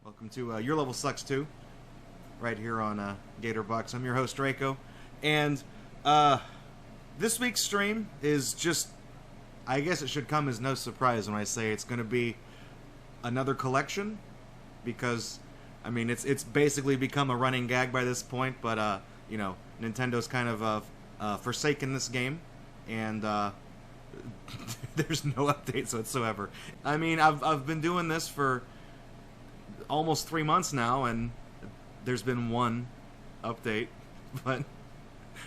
Welcome to Your Level Sucks Too, right here on Gatorbox. I'm your host, Draco, and this week's stream is just, I guess it should come as no surprise when I say it's going to be another collection, because, I mean, it's basically become a running gag by this point, but, you know, Nintendo's kind of forsaken this game, and there's no updates whatsoever. I mean, I've been doing this for almost 3 months now, and there's been one update, but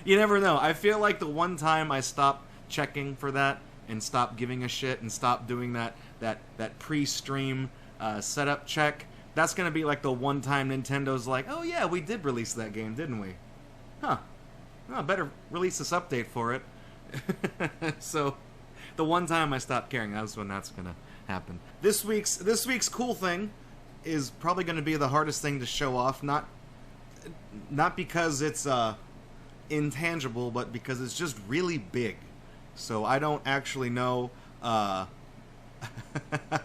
you never know. I feel like the one time I stop checking for that and stop giving a shit and stop doing that pre-stream setup check, that's gonna be like the one time Nintendo's like, oh yeah, we did release that game, didn't we? Huh. Well, better release this update for it. So the one time I stop caring, that's when that's gonna happen. This week's cool thing is probably going to be the hardest thing to show off, not because it's intangible, but because it's just really big. So I don't actually know. I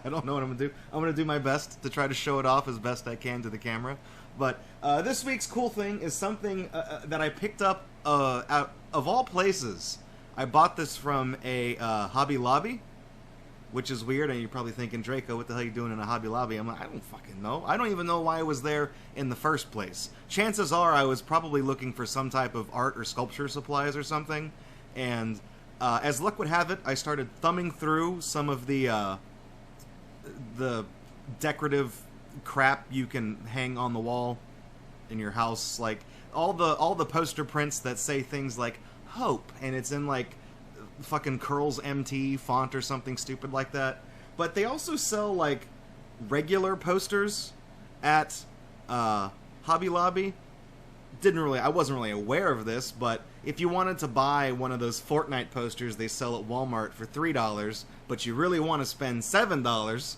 don't know what I'm gonna do. I'm gonna do my best to try to show it off as best I can to the camera. But this week's cool thing is something that I picked up out of all places. I bought this from a Hobby Lobby, which is weird, and you're probably thinking, Draco, what the hell are you doing in a Hobby Lobby? I'm like, I don't fucking know. I don't even know why I was there in the first place. Chances are I was probably looking for some type of art or sculpture supplies or something, and as luck would have it, I started thumbing through some of the decorative crap you can hang on the wall in your house, like all the poster prints that say things like hope, and it's in like fucking Curls MT font or something stupid like that. But they also sell like regular posters at Hobby Lobby. I wasn't really aware of this, but if you wanted to buy one of those Fortnite posters they sell at Walmart for $3, but you really want to spend $7,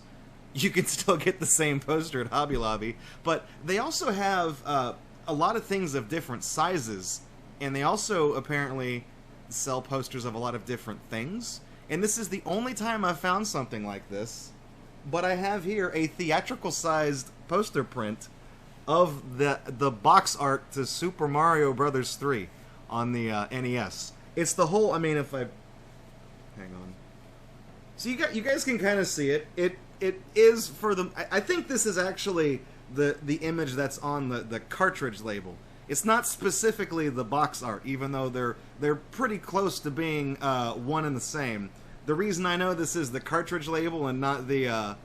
you can still get the same poster at Hobby Lobby. But they also have a lot of things of different sizes, and they also apparently sell posters of a lot of different things. And this is the only time I've found something like this. But I have here a theatrical sized poster print of the box art to Super Mario Bros. 3 on the NES. It's the whole, I mean, if I hang on. So you guys can kind of see it. It is for the, I think this is actually the image that's on the cartridge label. It's not specifically the box art, even though they're pretty close to being one and the same. The reason I know this is the cartridge label and not the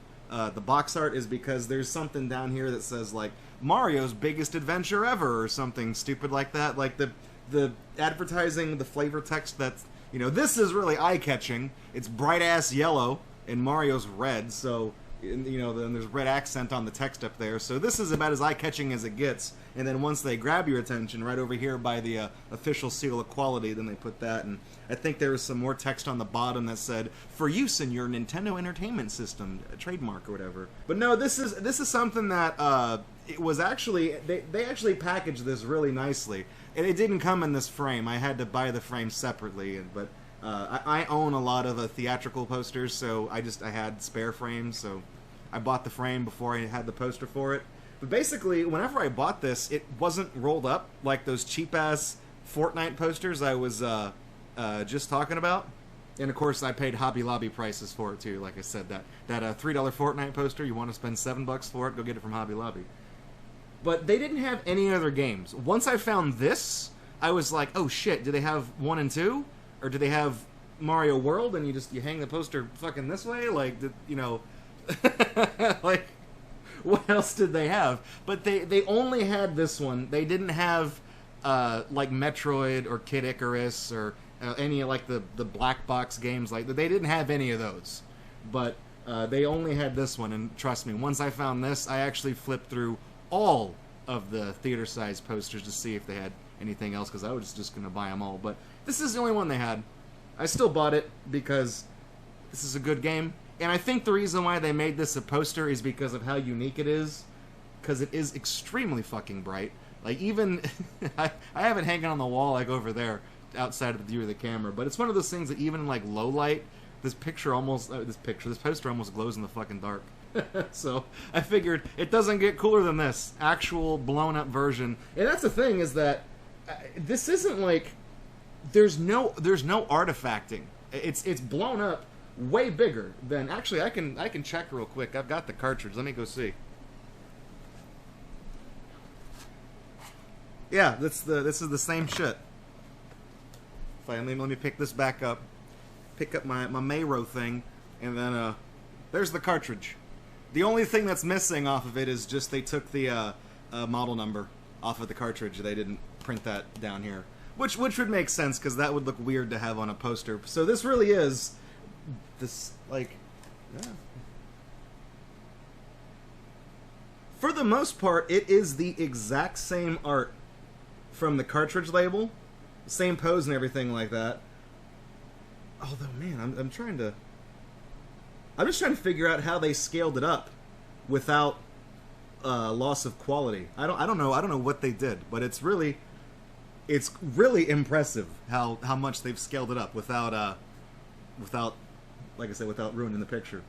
box art is because there's something down here that says like Mario's biggest adventure ever or something stupid like that. Like the advertising, the flavor text that's, you know, this is really eye-catching. It's bright ass yellow and Mario's red, so you know, then there's red accent on the text up there, so this is about as eye-catching as it gets. And then once they grab your attention, right over here by the official seal of quality, then they put that, and I think there was some more text on the bottom that said, for use in your Nintendo Entertainment System, a trademark or whatever. But no, this is something that, it was actually, they actually packaged this really nicely. And it didn't come in this frame, I had to buy the frame separately, but I own a lot of theatrical posters, so I had spare frames, so I bought the frame before I had the poster for it. But basically, whenever I bought this, it wasn't rolled up like those cheap-ass Fortnite posters I was just talking about. And of course, I paid Hobby Lobby prices for it too. Like I said, that $3 Fortnite poster, you want to spend $7 for it, go get it from Hobby Lobby. But they didn't have any other games. Once I found this, I was like, oh shit, do they have 1 and 2? Or do they have Mario World and you hang the poster fucking this way? Like, you know, like, what else did they have? But they only had this one. They didn't have, like, Metroid or Kid Icarus or any, like, the black box games. Like, they didn't have any of those. But they only had this one, and trust me, once I found this, I actually flipped through all of the theater-sized posters to see if they had anything else, because I was just going to buy them all. But this is the only one they had. I still bought it because this is a good game. And I think the reason why they made this a poster is because of how unique it is. Because it is extremely fucking bright. Like, even... I have it hanging on the wall, like, over there, outside of the view of the camera. But it's one of those things that even in, like, low light, this poster almost glows in the fucking dark. So I figured it doesn't get cooler than this actual blown up version. And that's the thing, is that this isn't like there's no artifacting. It's blown up way bigger than, actually I can check real quick. I've got the cartridge. Let me go see. Yeah, this is the same shit. Finally, let me pick this back up. Pick up my Mayro thing, and then there's the cartridge. The only thing that's missing off of it is just they took the model number off of the cartridge. They didn't print that down here, which would make sense because that would look weird to have on a poster. So this really is this, like, yeah. For the most part, it is the exact same art from the cartridge label, same pose and everything like that. Although, man, I'm just trying to figure out how they scaled it up without loss of quality. I don't know what they did, but it's really impressive how much they've scaled it up without like I said, without ruining the picture.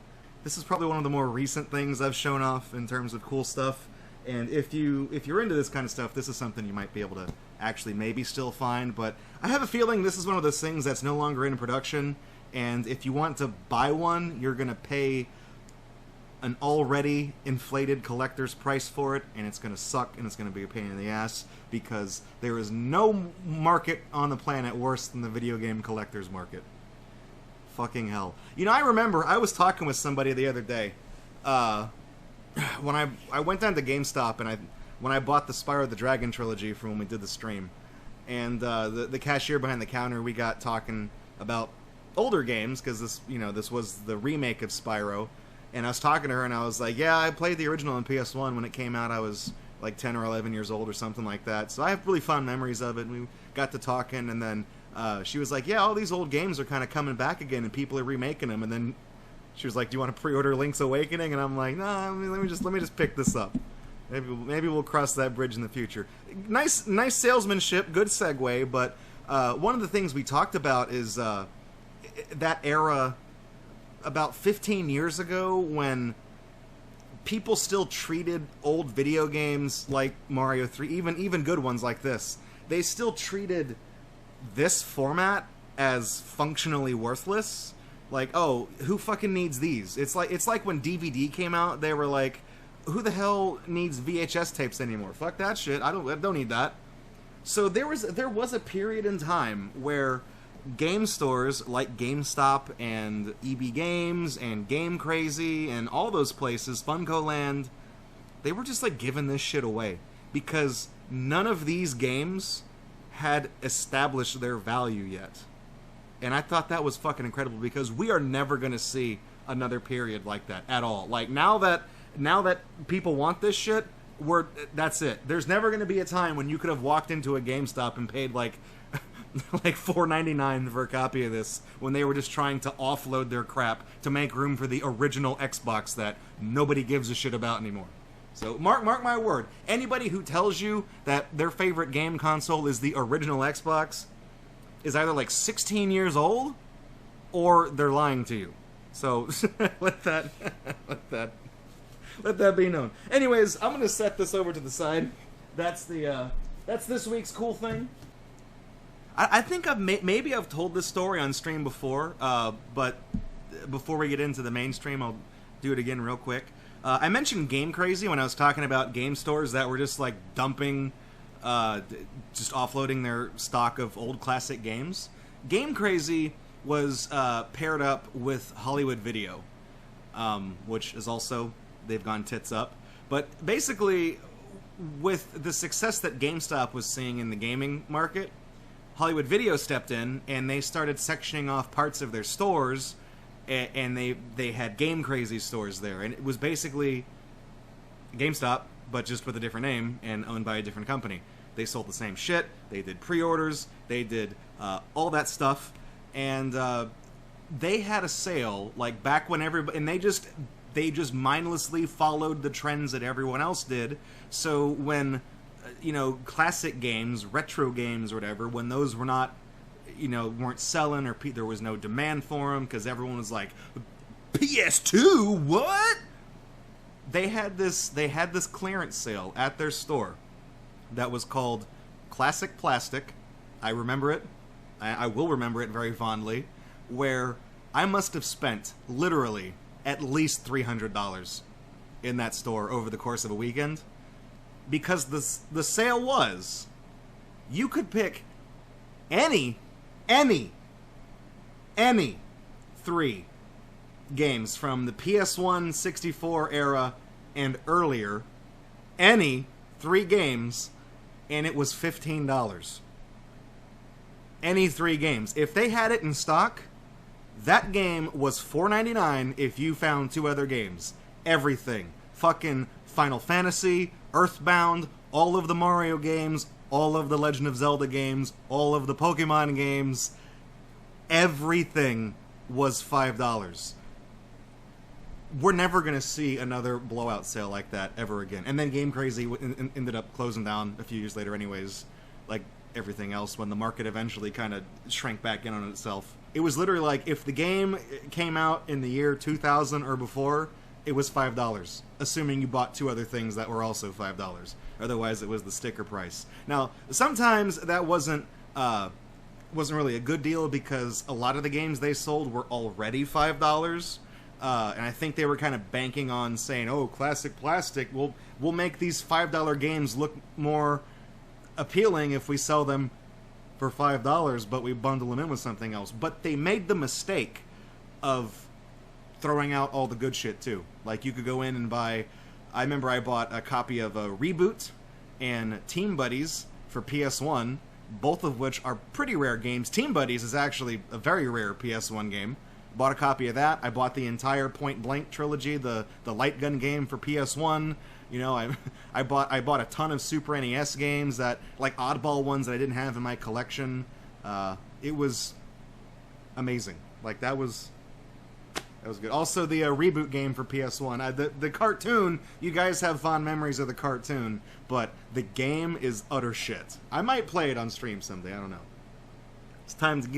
This is probably one of the more recent things I've shown off in terms of cool stuff. And if you're into this kind of stuff, this is something you might be able to actually maybe still find. But I have a feeling this is one of those things that's no longer in production. And if you want to buy one, you're going to pay an already inflated collector's price for it. And it's going to suck, and it's going to be a pain in the ass. Because there is no market on the planet worse than the video game collector's market. Fucking hell. You know, I remember I was talking with somebody the other day. When I went down to GameStop and when I bought the Spyro the Dragon trilogy from when we did the stream, and the cashier behind the counter, we got talking about older games because this was the remake of Spyro, and I was talking to her and I was like, yeah, I played the original on PS1 when it came out. I was like 10 or 11 years old or something like that, so I have really fond memories of it. And we got to talking, and then she was like, yeah, all these old games are kind of coming back again and people are remaking them. And then she was like, do you want to pre-order Link's Awakening? And I'm like, nah, let me just pick this up. Maybe we'll cross that bridge in the future. Nice salesmanship, good segue, but one of the things we talked about is that era about 15 years ago when people still treated old video games like Mario 3, even good ones like this. They still treated this format as functionally worthless. Like, oh, who fucking needs these? It's like when DVD came out, they were like, who the hell needs VHS tapes anymore? Fuck that shit. I don't need that. So there was a period in time where game stores like GameStop and EB Games and Game Crazy and all those places, Funko Land, they were just like giving this shit away because none of these games had established their value yet. And I thought that was fucking incredible because we are never going to see another period like that at all. Like, now that people want this shit, that's it. There's never going to be a time when you could have walked into a GameStop and paid like $4.99 for a copy of this when they were just trying to offload their crap to make room for the original Xbox that nobody gives a shit about anymore. So mark my word, anybody who tells you that their favorite game console is the original Xbox is either like 16 years old or they're lying to you. So let that be known. Anyways, I'm gonna set this over to the side. That's this week's cool thing. I think maybe I've told this story on stream before, but before we get into the mainstream, I'll do it again real quick. I mentioned Game Crazy when I was talking about game stores that were just like dumping, just offloading their stock of old classic games. Game Crazy was paired up with Hollywood Video, which is also, they've gone tits up. But basically, with the success that GameStop was seeing in the gaming market, Hollywood Video stepped in and they started sectioning off parts of their stores, and they had Game Crazy stores there, and it was basically GameStop but just with a different name and owned by a different company. They sold the same shit, they did pre-orders, they did all that stuff, and they had a sale like back when everybody, and they just mindlessly followed the trends that everyone else did. So when classic games, retro games or whatever, when those were not, weren't selling, or there was no demand for them because everyone was like, PS2, what? they had this clearance sale at their store that was called Classic Plastic. I remember it. I will remember it very fondly. Where I must have spent literally at least $300 in that store over the course of a weekend, because the sale was, you could pick any 3 games from the PS1, 64 era and earlier, any 3 games, and it was $15. Any 3 games. If they had it in stock, that game was $4.99 if you found 2 other games. Everything. Fucking Final Fantasy, Earthbound, all of the Mario games, all of the Legend of Zelda games, all of the Pokemon games. Everything was $5. We're never going to see another blowout sale like that ever again. And then Game Crazy ended up closing down a few years later anyways, like everything else, when the market eventually kind of shrank back in on itself. It was literally like, if the game came out in the year 2000 or before, it was $5, assuming you bought 2 other things that were also $5. Otherwise, it was the sticker price. Now, sometimes that wasn't really a good deal, because a lot of the games they sold were already $5. And I think they were kind of banking on saying, "Oh, Classic Plastic, we'll make these $5 games look more appealing if we sell them for $5, but we bundle them in with something else." But they made the mistake of throwing out all the good shit too. Like, you could go in and buy. I remember I bought a copy of Reboot and Team Buddies for PS1, both of which are pretty rare games. Team Buddies is actually a very rare PS1 game. Bought a copy of that. I bought the entire Point Blank trilogy, the light gun game for PS1. You know, I bought a ton of Super NES games, that, like, oddball ones that I didn't have in my collection. It was amazing. Like, that was good. Also, the Reboot game for PS1. The cartoon, you guys have fond memories of the cartoon, but the game is utter shit. I might play it on stream someday. I don't know. It's time to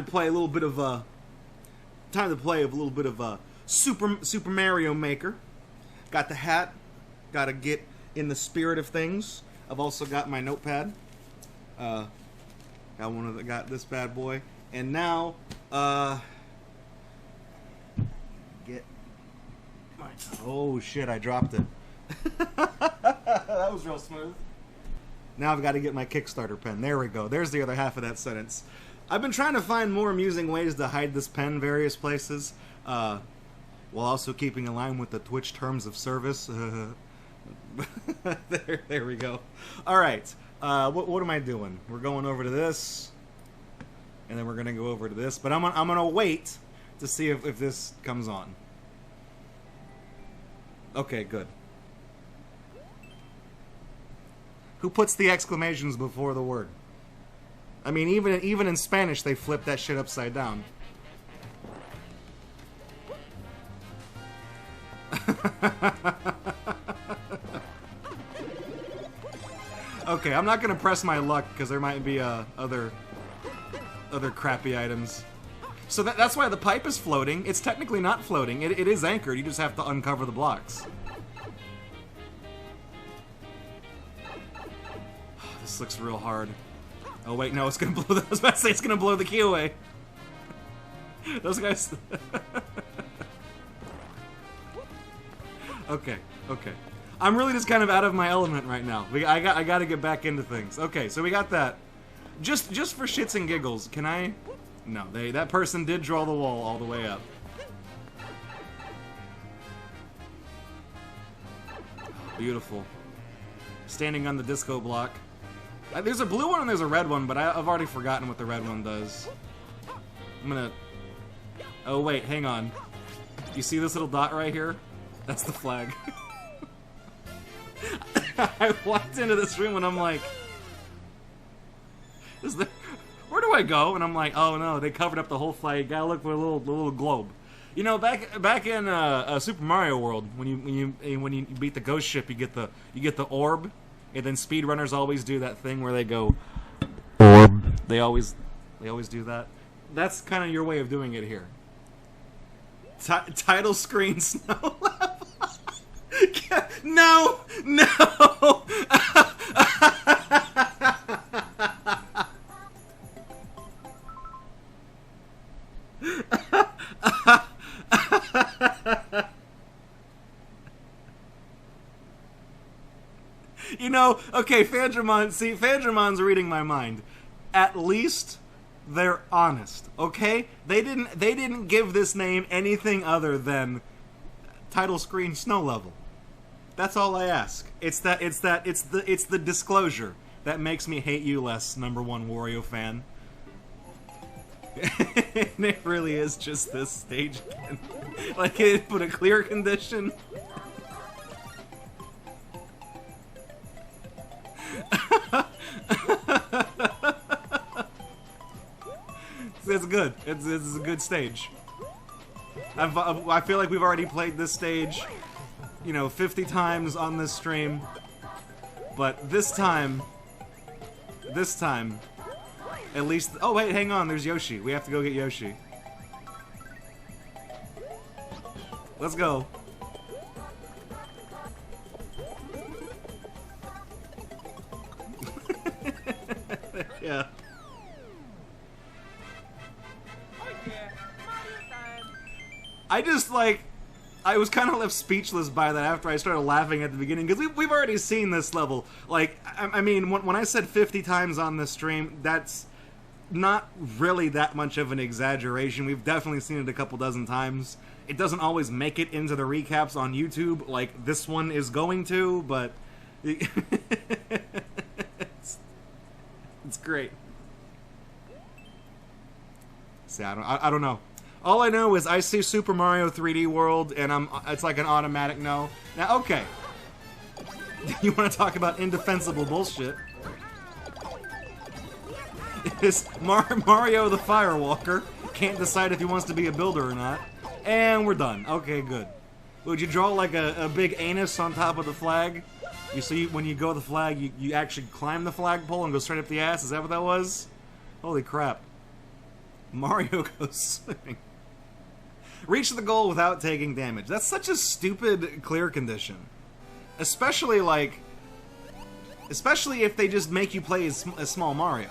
play a little bit of Super Mario Maker. Got the hat. Got to get in the spirit of things. I've also got my notepad. Got this bad boy, and now get my. Oh shit! I dropped it. That was real smooth. Now I've got to get my Kickstarter pen. There we go. There's the other half of that sentence. I've been trying to find more amusing ways to hide this pen various places, while also keeping in line with the Twitch terms of service. There we go. All right. What am I doing? We're going over to this, and then we're gonna go over to this. But I'm gonna wait to see if this comes on. Okay, good. Who puts the exclamations before the word? I mean, even in Spanish, they flip that shit upside down. Okay, I'm not gonna press my luck because there might be other crappy items. So that's why the pipe is floating. It's technically not floating. It is anchored. You just have to uncover the blocks. This looks real hard. Oh wait, no, it's gonna blow. I was about to say it's gonna blow the key away. Those guys. Okay. I'm really just kind of out of my element right now. I got to get back into things. Okay, so we got that. Just for shits and giggles, can I? No, that person did draw the wall all the way up. Beautiful. Standing on the disco block. There's a blue one and there's a red one, but I've already forgotten what the red one does. I'm gonna... Oh wait, hang on. You see this little dot right here? That's the flag. I walked into this room and I'm like... Where do I go? And I'm like, oh no, they covered up the whole flag. You gotta look for a little globe. You know, back in Super Mario World, when you beat the ghost ship, you get the orb. And then speedrunners always do that thing where they go orb. They always do that. That's kind of your way of doing it here. Title screen snow level. No! No! You know, okay, Fandramon, see, Fandramon's reading my mind. At least they're honest, okay? They didn't give this name anything other than title screen snow level. That's all I ask. It's the disclosure that makes me hate you less, #1 Wario fan. And it really is just this stage again. Like, it put a clear condition. It's good. It's a good stage. I feel like we've already played this stage, you know, 50 times on this stream. But this time, at least... Oh, wait, hang on. There's Yoshi. We have to go get Yoshi. Let's go. Yeah. I just, like... I was kind of left speechless by that after I started laughing at the beginning, because we've already seen this level. Like, I mean, when I said 50 times on this stream, that's not really that much of an exaggeration. We've definitely seen it a couple dozen times. It doesn't always make it into the recaps on YouTube, like this one is going to, but... it's great. See, I don't know. All I know is I see Super Mario 3D World, and it's like an automatic no. Now, okay. You want to talk about indefensible bullshit? Is Mario the Firewalker can't decide if he wants to be a builder or not. And we're done. Okay, good. Would you draw like a big anus on top of the flag? You see, when you go the flag, you actually climb the flagpole and go straight up the ass? Is that what that was? Holy crap. Mario goes swimming. Reach the goal without taking damage. That's such a stupid clear condition. Especially, like... Especially if they just make you play as small Mario.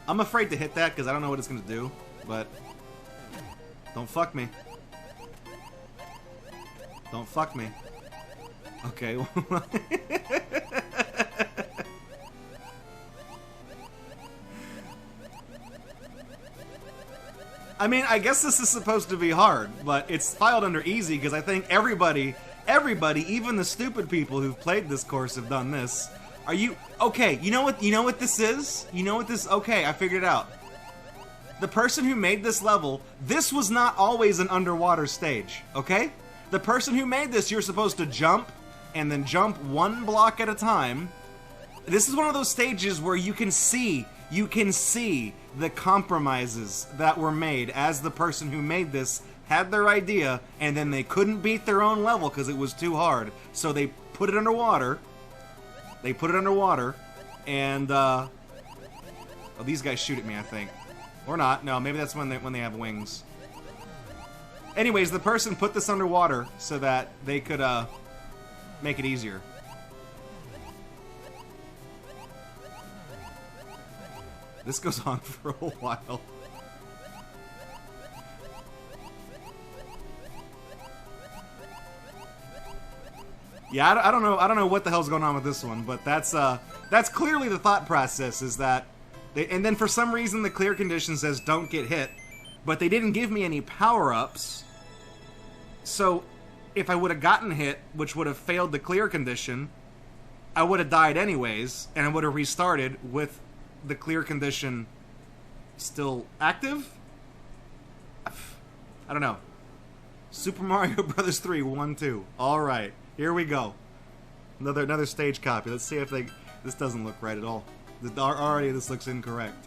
I'm afraid to hit that because I don't know what it's going to do. But... Don't fuck me. Don't fuck me. Okay. I mean, I guess this is supposed to be hard, but it's filed under easy because I think everybody, even the stupid people who've played this course have done this. Are you okay? You know what this is? You know what this? Okay, I figured it out. The person who made this level, this was not always an underwater stage. Okay, the person who made this, you're supposed to jump and then jump one block at a time. This is one of those stages where you can see the compromises that were made as the person who made this had their idea, and then they couldn't beat their own level because it was too hard. So they put it underwater. They put it underwater, and oh, these guys shoot at me, I think, or not. No, maybe that's when they have wings. Anyways, the person put this underwater so that they could make it easier. This goes on for a while. Yeah, I don't know what the hell's going on with this one, but that's clearly the thought process, is that and then for some reason the clear condition says don't get hit, but they didn't give me any power-ups. So if I would have gotten hit, which would have failed the clear condition, I would have died anyways, and I would have restarted with the clear condition still active? I don't know. Super Mario Brothers 3 1-2. All right, here we go. Another stage copy. Let's see if this doesn't look right at all. Already this looks incorrect.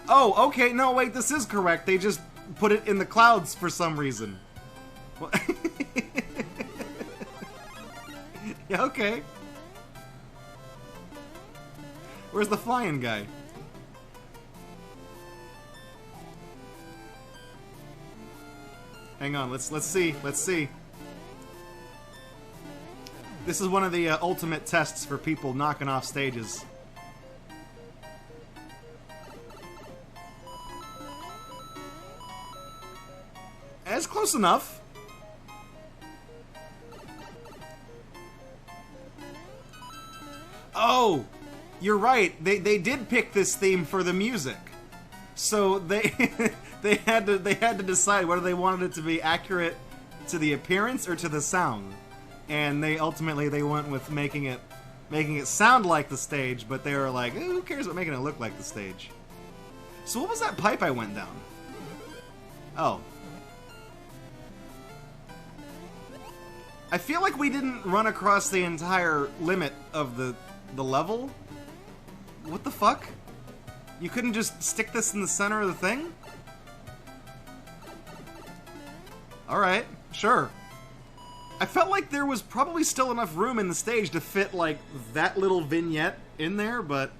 Oh, okay. No, wait. This is correct. They just put it in the clouds for some reason. What? Yeah. Okay. Where's the flying guy? Hang on, let's see. This is one of the ultimate tests for people knocking off stages. It's close enough. Oh, you're right. They did pick this theme for the music, so they they had to decide whether they wanted it to be accurate to the appearance or to the sound, and they ultimately went with making it sound like the stage, but they were like, who cares about making it look like the stage? So what was that pipe I went down? Oh. I feel like we didn't run across the entire limit of the level. What the fuck? You couldn't just stick this in the center of the thing? Alright, sure. I felt like there was probably still enough room in the stage to fit, like, that little vignette in there, but...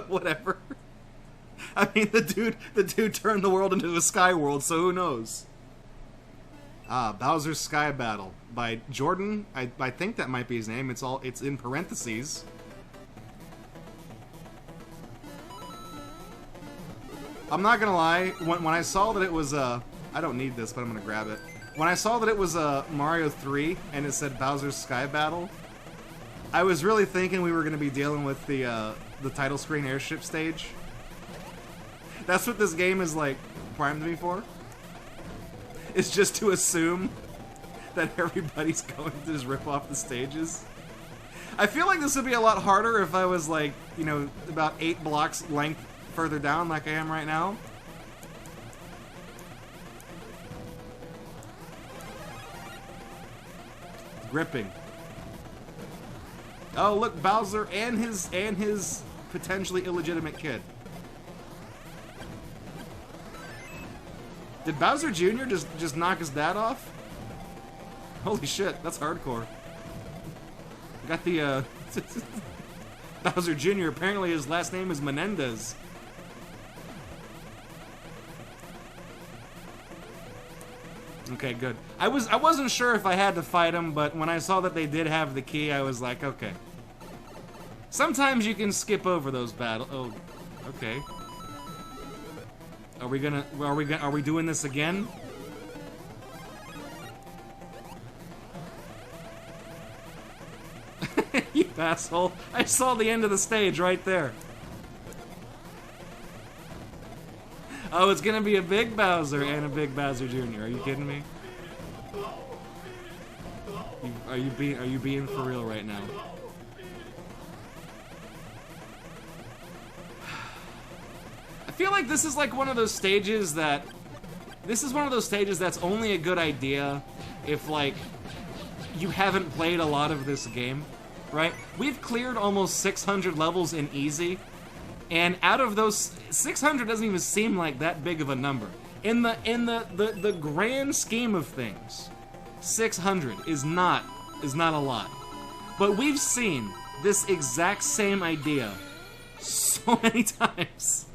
whatever. I mean, the dude turned the world into a sky world, so who knows? Bowser's Sky Battle by Jordan. I think that might be his name. It's in parentheses. I'm not gonna lie. When I saw that it was I don't need this, but I'm gonna grab it. When I saw that it was Mario 3 and it said Bowser's Sky Battle, I was really thinking we were gonna be dealing with the title screen airship stage. That's what this game is like primed me for. It's just to assume that everybody's going to just rip off the stages. I feel like this would be a lot harder if I was like, you know, about 8 blocks length further down like I am right now. Gripping. Oh, look, Bowser and his potentially illegitimate kid. Did Bowser Jr. just knock his dad off? Holy shit, that's hardcore. Got the, Bowser Jr. Apparently his last name is Menendez. Okay, good. I wasn't sure if I had to fight him, but when I saw that they did have the key, I was like, okay. Sometimes you can skip over those battles. Oh, okay. Are we doing this again? You asshole. I saw the end of the stage right there. Oh, it's gonna be a big Bowser and a big Bowser Jr. Are you kidding me? Are you being for real right now? I feel like this is like one of those stages that... This is one of those stages that's only a good idea if, like, you haven't played a lot of this game, right? We've cleared almost 600 levels in easy, and out of those, 600 doesn't even seem like that big of a number. In the grand scheme of things, 600 is not a lot. But we've seen this exact same idea so many times.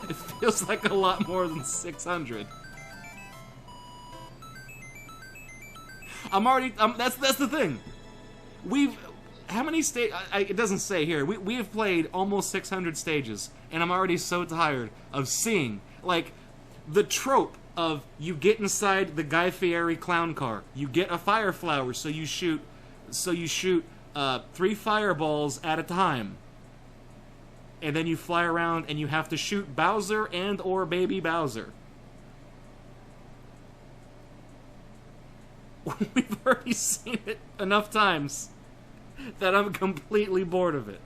It feels like a lot more than 600. That's the thing. How many it doesn't say here. We have played almost 600 stages, and I'm already so tired of seeing, like, the trope of you get inside the Guy Fieri clown car. You get a fire flower, so you shoot 3 fireballs at a time. And then you fly around and you have to shoot Bowser and or baby Bowser. We've already seen it enough times that I'm completely bored of it.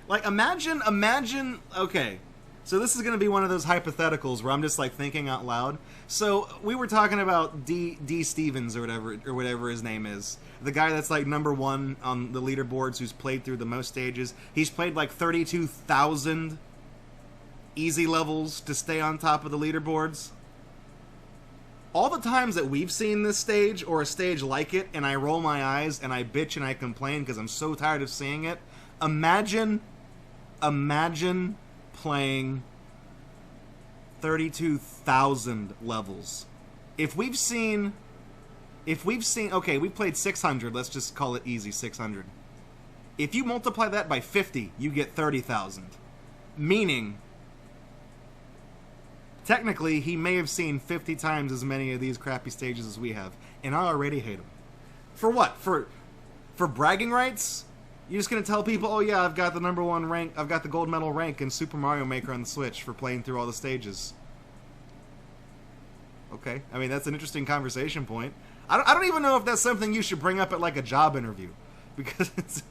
Like, imagine, okay, so this is going to be one of those hypotheticals where I'm just, like, thinking out loud. So, we were talking about D. Stevens, or whatever his name is. The guy that's, like, #1 on the leaderboards who's played through the most stages. He's played, like, 32,000 easy levels to stay on top of the leaderboards. All the times that we've seen this stage, or a stage like it, and I roll my eyes, and I bitch and I complain because I'm so tired of seeing it, imagine playing 32,000 levels. If we've seen, okay, we played 600, let's just call it easy, 600. If you multiply that by 50, you get 30,000. Meaning, technically, he may have seen 50 times as many of these crappy stages as we have. And I already hate him. For what? For bragging rights? You're just gonna tell people, oh yeah, I've got the #1 rank, I've got the gold medal rank in Super Mario Maker on the Switch for playing through all the stages. Okay, I mean, that's an interesting conversation point. I don't even know if that's something you should bring up at, like, a job interview. Because it's...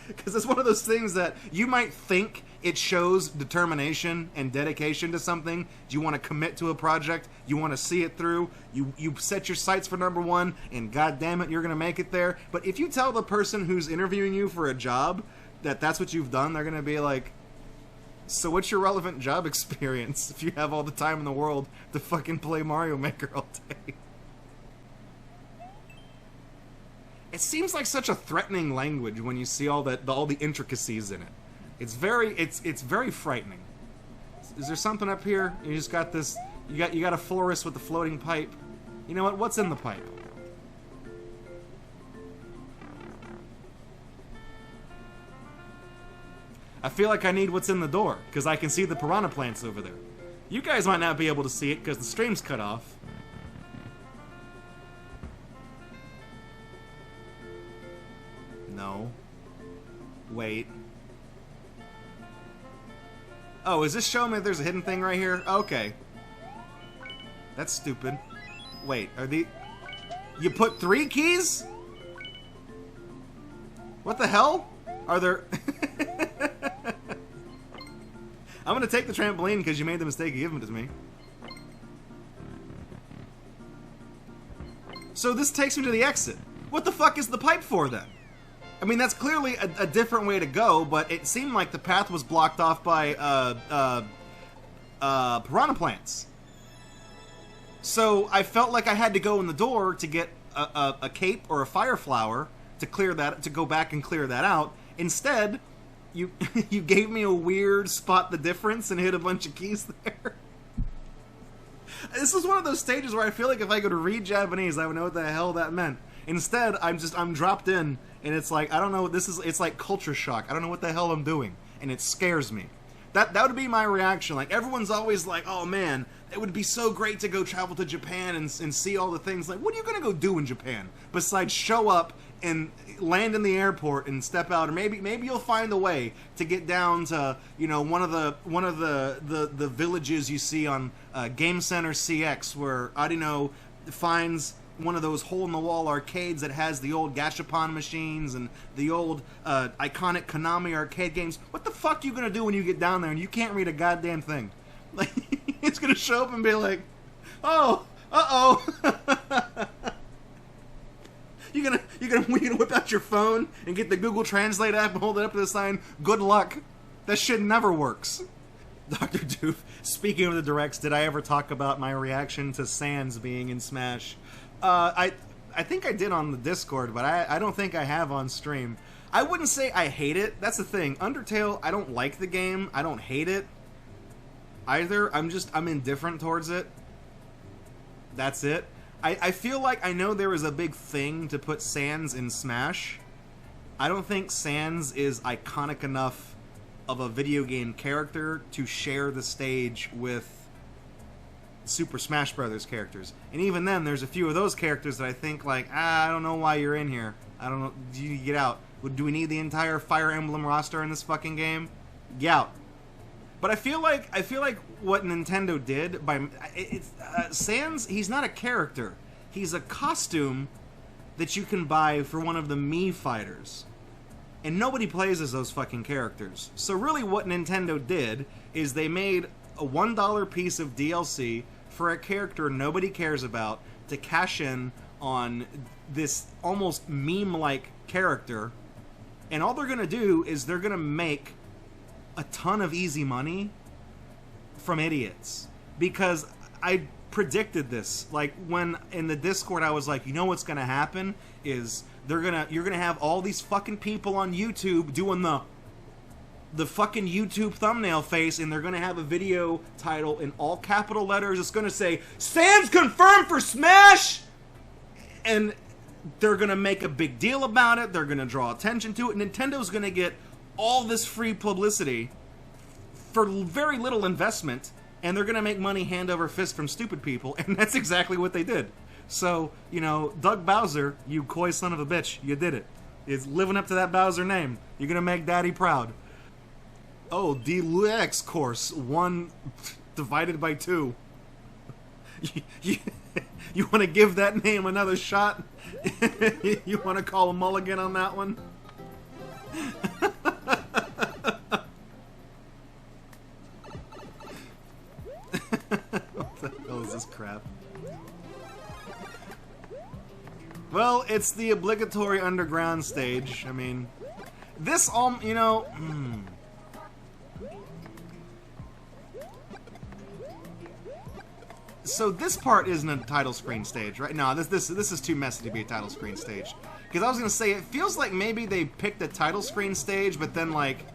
Because it's one of those things that you might think it shows determination and dedication to something. You want to commit to a project. You want to see it through. You set your sights for #1, and god damn it, you're going to make it there. But if you tell the person who's interviewing you for a job that that's what you've done, they're going to be like, so what's your relevant job experience if you have all the time in the world to fucking play Mario Maker all day? It seems like such a threatening language when you see all the intricacies in it. It's very frightening. Is there something up here? You just got this. You got a florist with the floating pipe. You know what? What's in the pipe? I feel like I need what's in the door because I can see the piranha plants over there. You guys might not be able to see it because the stream's cut off. No. Wait. Oh, is this showing me that there's a hidden thing right here? Okay. That's stupid. Wait, are the... You put 3 keys? What the hell? Are there... I'm gonna take the trampoline because you made the mistake of giving it to me. So this takes me to the exit. What the fuck is the pipe for then? I mean, that's clearly a different way to go, but it seemed like the path was blocked off by piranha plants. So I felt like I had to go in the door to get a cape or a fire flower to clear that, to go back and clear that out. Instead, you you gave me a weird spot the difference and hit a bunch of keys there. This is one of those stages where I feel like if I could read Japanese, I would know what the hell that meant. Instead, I'm dropped in, and it's like, I don't know, it's like culture shock. I don't know what the hell I'm doing, and it scares me. That would be my reaction. Like, everyone's always like, oh man, it would be so great to go travel to Japan and see all the things. Like, what are you gonna go do in Japan besides show up and land in the airport and step out, or maybe you'll find a way to get down to, you know, one of the villages you see on Game Center CX, where Adino finds one of those hole-in-the-wall arcades that has the old gashapon machines and the old iconic Konami arcade games. What the fuck are you gonna do when you get down there and you can't read a goddamn thing? Like, it's gonna show up and be like, oh, uh-oh. You're gonna whip out your phone and get the Google Translate app and hold it up to the sign, good luck. That shit never works. Dr. Doof, speaking of the directs, did I ever talk about my reaction to Sans being in Smash? I think I did on the Discord, but I don't think I have on stream. I wouldn't say I hate it. That's the thing. Undertale, I don't like the game. I don't hate it either. I'm indifferent towards it. That's it. I feel like I know there was a big thing to put Sans in Smash. I don't think Sans is iconic enough of a video game character to share the stage with Super Smash Brothers characters. And even then, there's a few of those characters that I think, like, I don't know why you're in here. I don't know. Do you get out? Do we need the entire Fire Emblem roster in this fucking game? Get out. But I feel like what Nintendo did by Sans, he's not a character. He's a costume that you can buy for one of the Mii fighters. And nobody plays as those fucking characters. So really what Nintendo did is they made a $1 piece of DLC for a character nobody cares about to cash in on this almost meme-like character. And all they're going to do is they're going to make a ton of easy money from idiots. Because I predicted this. Like, when in the Discord I was like, you know what's going to happen is you're going to have all these fucking people on YouTube doing the the fucking YouTube thumbnail face, and they're gonna have a video title in all capital letters. It's gonna say, Sans confirmed for Smash! And they're gonna make a big deal about it, they're gonna draw attention to it, Nintendo's gonna get all this free publicity for very little investment, and they're gonna make money hand over fist from stupid people, and that's exactly what they did. So, you know, Doug Bowser, you coy son of a bitch, you did it. It's living up to that Bowser name. You're gonna make Daddy proud. Oh, Deluxe course, 1 divided by 2. You want to give that name another shot? You want to call a mulligan on that one? What the hell is this crap? Well, it's the obligatory underground stage. I mean, this all, you know... So this part isn't a title screen stage, right? No, this is too messy to be a title screen stage. Because I was gonna say, it feels like maybe they picked a title screen stage, but then like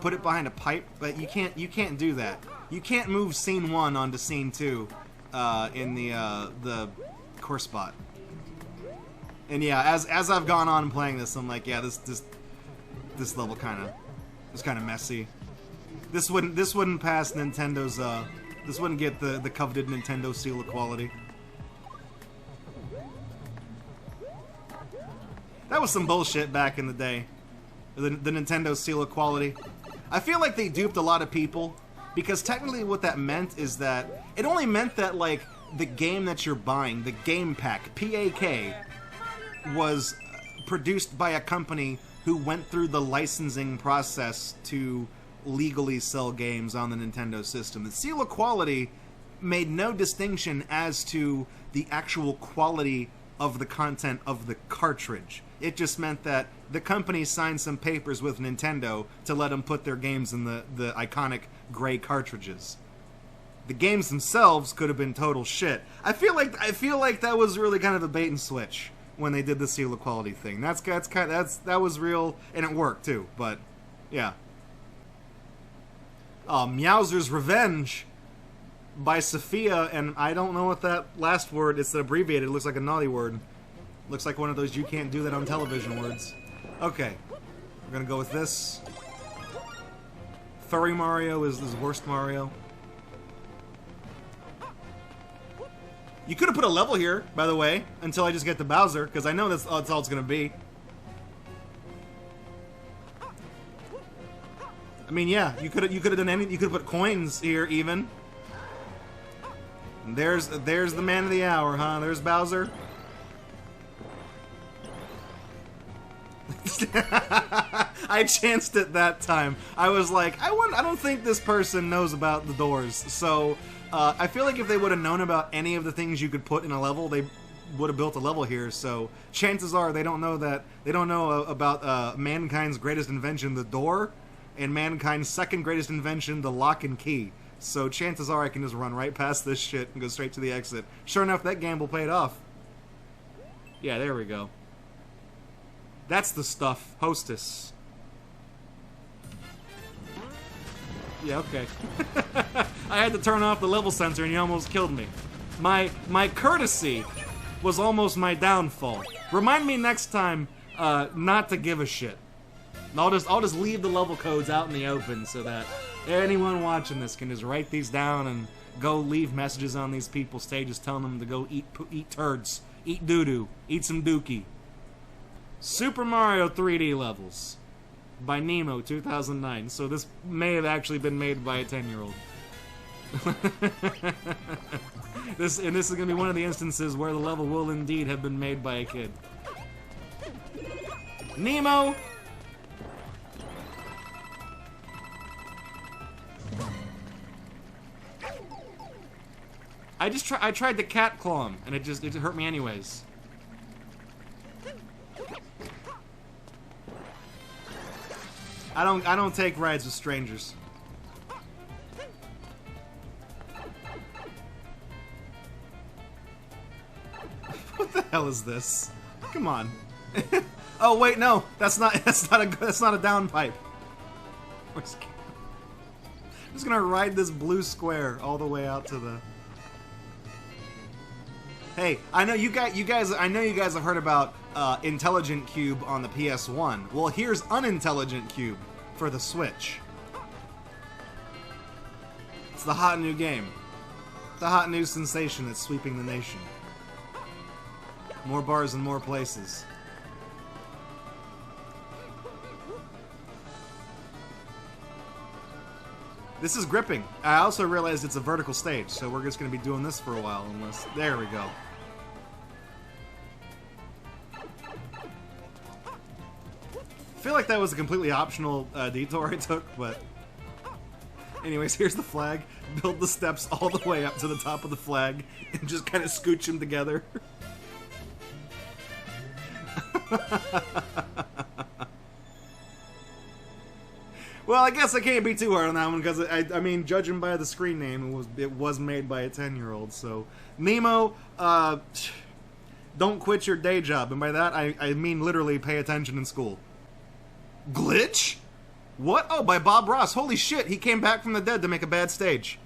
put it behind a pipe. But you can't do that. You can't move scene 1 onto scene 2 in the course spot. And yeah, as I've gone on playing this, I'm like, yeah, this level is kind of messy. This wouldn't pass Nintendo's this wouldn't get the coveted Nintendo seal of quality. That was some bullshit back in the day. The Nintendo seal of quality. I feel like they duped a lot of people, because technically what that meant is that it only meant that like the game that you're buying, the game pack, PAK, was produced by a company who went through the licensing process to legally sell games on the Nintendo system. The seal of quality made no distinction as to the actual quality of the content of the cartridge. It just meant that the company signed some papers with Nintendo to let them put their games in the iconic gray cartridges. The games themselves could have been total shit. I feel like that was really kind of a bait and switch when they did the seal of quality thing. That was real, and it worked too. But yeah. Meowser's Revenge by Sophia, and I don't know what that last word, it's abbreviated, it looks like a naughty word. Looks like one of those you can't do that on television words. Okay, we're gonna go with this. Furry Mario is the worst Mario. You could have put a level here, by the way, until I just get to Bowser, because I know that's all it's gonna be. I mean, yeah, you could have done anything. You could have put coins here, even. And there's the man of the hour, huh? There's Bowser. I chanced it that time. I was like, I don't think this person knows about the doors. So I feel like if they would have known about any of the things you could put in a level, they would have built a level here. So chances are they don't know that. They don't know about mankind's greatest invention, the door. And mankind's second greatest invention, the lock and key. So chances are I can just run right past this shit and go straight to the exit. Sure enough, that gamble paid off. Yeah, there we go. That's the stuff. Hostess. Yeah, okay. I had to turn off the level sensor and you almost killed me. My courtesy was almost my downfall. Remind me next time not to give a shit. I'll just leave the level codes out in the open so that anyone watching this can just write these down and go leave messages on these people's stages telling them to go eat turds, eat doo-doo, eat some dookie. Super Mario 3D levels by Nemo 2009. So this may have actually been made by a 10-year-old. This is going to be one of the instances where the level will indeed have been made by a kid. Nemo! I tried the cat claw him, and it hurt me anyways. I don't take rides with strangers. What the hell is this? Come on. Oh wait, no, that's not a downpipe. I'm just gonna ride this blue square all the way out to the... Hey, I know you guys have heard about Intelligent Cube on the PS1. Well, here's Unintelligent Cube for the Switch. It's the hot new game. The hot new sensation that's sweeping the nation. More bars in more places. This is gripping. I also realized it's a vertical stage, so we're just going to be doing this for a while unless... There we go. I feel like that was a completely optional detour I took, but... Anyways, here's the flag. Build the steps all the way up to the top of the flag and just kind of scooch them together. Well, I guess I can't be too hard on that one because I mean, judging by the screen name, it was made by a 10-year-old. So, Nemo, don't quit your day job, and by that I mean literally pay attention in school. Glitch? What? Oh, by Bob Ross. Holy shit, he came back from the dead to make a bad stage.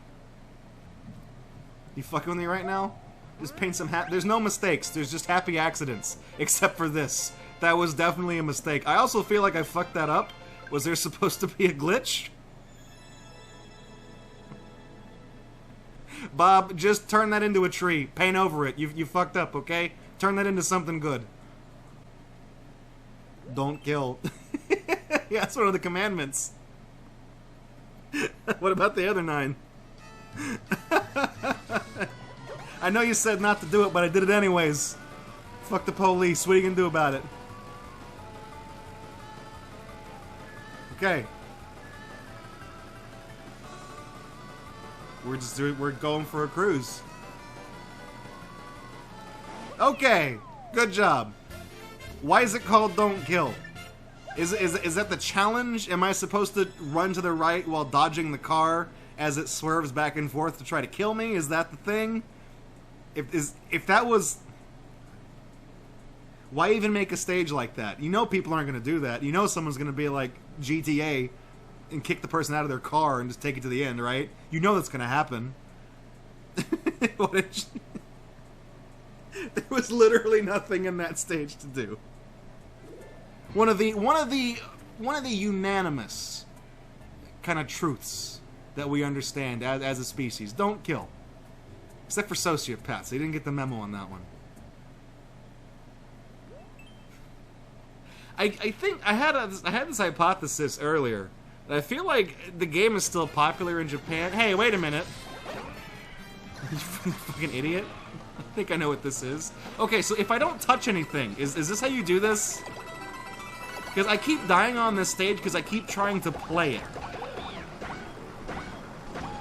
You fucking with me right now? Just paint some there's no mistakes. There's just happy accidents. Except for this. That was definitely a mistake. I also feel like I fucked that up. Was there supposed to be a glitch? Bob, just turn that into a tree. Paint over it. You fucked up, okay? Turn that into something good. Don't kill. Yeah, that's one of the commandments. What about the other 9? I know you said not to do it, but I did it anyways. Fuck the police. What are you gonna do about it? Okay. We're going for a cruise. Okay. Good job. Why is it called Don't Kill? Is that the challenge? Am I supposed to run to the right while dodging the car as it swerves back and forth to try to kill me? Is that the thing? If that was... Why even make a stage like that? You know people aren't going to do that. You know someone's going to be like GTA and kick the person out of their car and just take it to the end, right? You know that's going to happen. There was literally nothing in that stage to do. One of the unanimous kind of truths that we understand as a species: don't kill. Except for sociopaths, they didn't get the memo on that one. I think I had this hypothesis earlier that I feel like the game is still popular in Japan. Hey, wait a minute! You fucking idiot! I think I know what this is. Okay, so if I don't touch anything, is this how you do this? Because I keep dying on this stage because I keep trying to play it.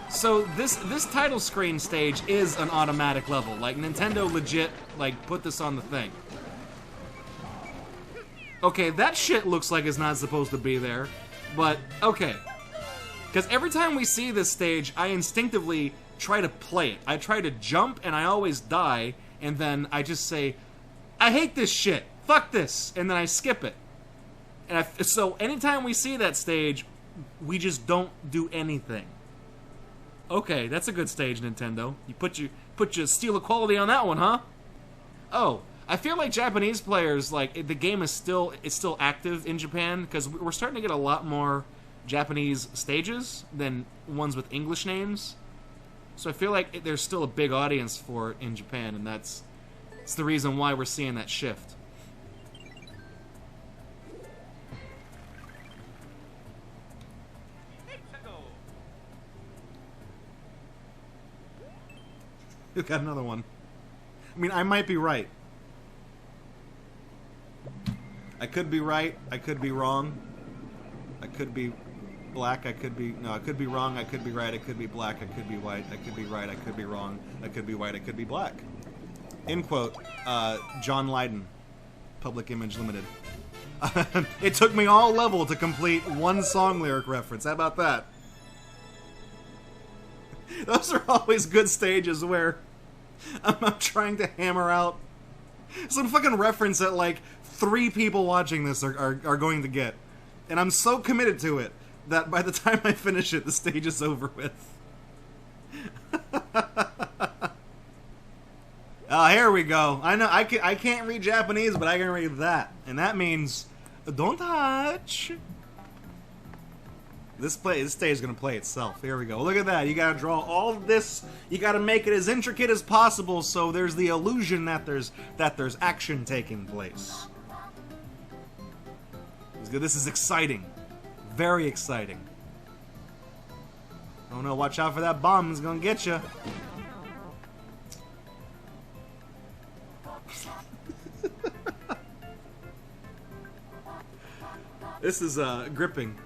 So this title screen stage is an automatic level. Like, Nintendo legit, like, put this on the thing. Okay, that shit looks like it's not supposed to be there. But, okay. Because every time we see this stage, I instinctively try to play it. I try to jump, and I always die, and then I just say, I hate this shit! Fuck this! And then I skip it. And so anytime we see that stage, we just don't do anything. Okay, that's a good stage, Nintendo. You put your steel of quality on that one, huh? Oh, I feel like Japanese players, like, the game is still active in Japan because we're starting to get a lot more Japanese stages than ones with English names. So I feel like there's still a big audience for it in Japan, and it's the reason why we're seeing that shift. We've got another one. I mean, I might be right. I could be right. I could be wrong. I could be black. I could be... No, I could be wrong. I could be right. I could be black. I could be white. I could be right. I could be wrong. I could be white. I could be black. End quote. John Lydon. Public Image Limited. It took me all level to complete one song lyric reference. How about that? Those are always good stages where I'm trying to hammer out some fucking reference that, like, 3 people watching this are going to get. And I'm so committed to it that by the time I finish it, the stage is over with. Oh, here we go. I know I can't read Japanese, but I can read that, and that means don't touch. This stage is gonna play itself. Here we go. Look at that. You gotta draw all of this. You gotta make it as intricate as possible, so there's the illusion that there's action taking place. This is exciting. Very exciting. Oh no! Watch out for that bomb. It's gonna get you. This is gripping.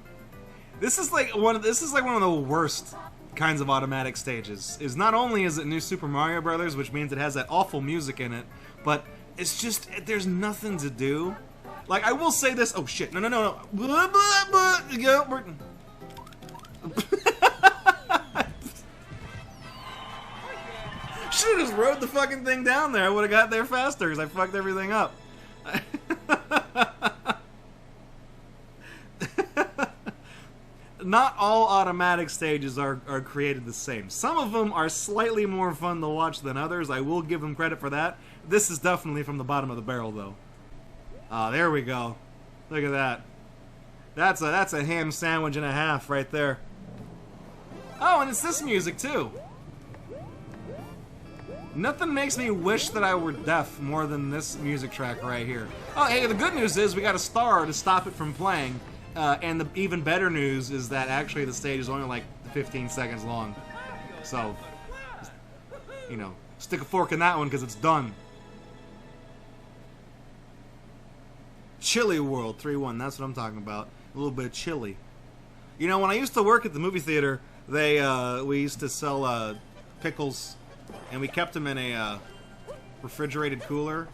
This is like one of the worst kinds of automatic stages. Is not only is it New Super Mario Brothers, which means it has that awful music in it, but it's just there's nothing to do. Like, I will say this. Oh shit! No. Blah, blah, blah. Should've just rode the fucking thing down there. I would've got there faster because I fucked everything up. Not all automatic stages are created the same. Some of them are slightly more fun to watch than others. I will give them credit for that. This is definitely from the bottom of the barrel, though. Ah, there we go. Look at that. That's a ham sandwich and a half right there. Oh, and it's this music too. Nothing makes me wish that I were deaf more than this music track right here. Oh, hey, the good news is we got a star to stop it from playing. And the even better news is that actually the stage is only like 15 seconds long. So, you know, stick a fork in that one because it's done. Chili World 3-1, that's what I'm talking about. A little bit of chili. You know, when I used to work at the movie theater, we used to sell pickles, and we kept them in a refrigerated cooler.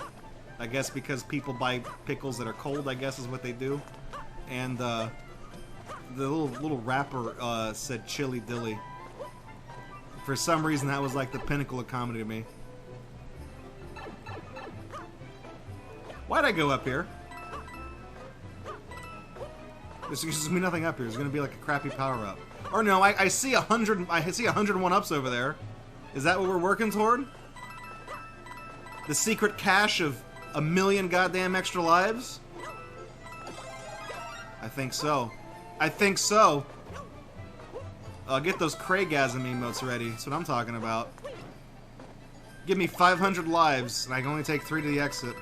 I guess because people buy pickles that are cold, I guess is what they do. And the little wrapper said Chili Dilly. For some reason, that was like the pinnacle of comedy to me. Why'd I go up here? There's going to be nothing up here. There's going to be like a crappy power-up. Or no, I see 100. I see 101-ups over there. Is that what we're working toward? The secret cache of 1,000,000 goddamn extra lives? I think so. I think so. Get those Craigasm emotes ready. That's what I'm talking about. Give me 500 lives, and I can only take 3 to the exit.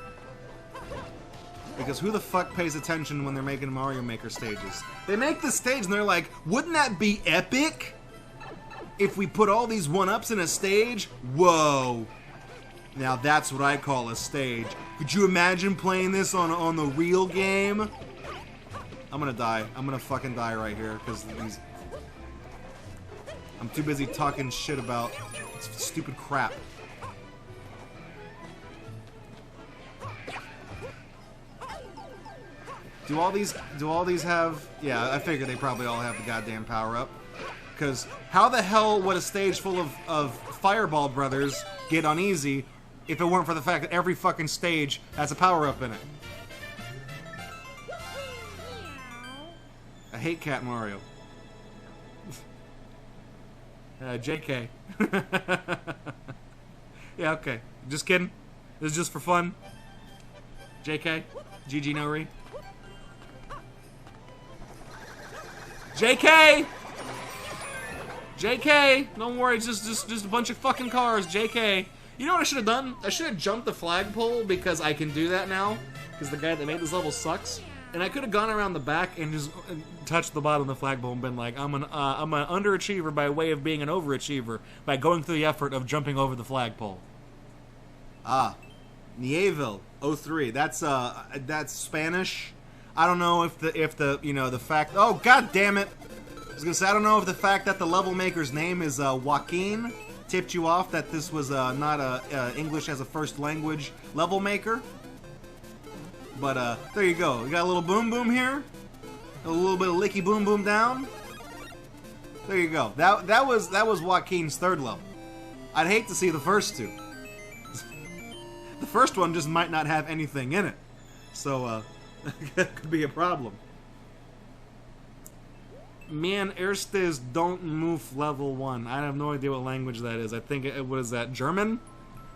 Because who the fuck pays attention when they're making Mario Maker stages? They make this stage and they're like, wouldn't that be epic? If we put all these 1-ups in a stage? Whoa. Now that's what I call a stage. Could you imagine playing this on the real game? I'm gonna die. I'm gonna fucking die right here because these... I'm too busy talking shit about stupid crap. Do all these have... Yeah, I figure they probably all have the goddamn power-up. Because how the hell would a stage full of Fireball Brothers get on easy if it weren't for the fact that every fucking stage has a power-up in it? I hate Cat Mario. JK. Yeah, okay. Just kidding. This is just for fun. JK. GG Nori. JK! JK! Don't worry, just a bunch of fucking cars, JK. You know what I should have done? I should have jumped the flagpole because I can do that now. Because the guy that made this level sucks. And I could have gone around the back and just touched the bottom of the flagpole and been like, I'm an underachiever by way of being an overachiever by going through the effort of jumping over the flagpole. Ah. Nieville 03. That's Spanish. I don't know if the you know the fact. Oh god damn it! I was gonna say I don't know if the fact that the level maker's name is Joaquin tipped you off that this was not a English as a first language level maker. But there you go. You got a little boom boom here, a little bit of licky boom boom down. There you go. That was Joaquin's third level. I'd hate to see the first two. The first one just might not have anything in it, so that could be a problem. Man, erstes don't move level 1. I have no idea what language that is. I think what is that, German?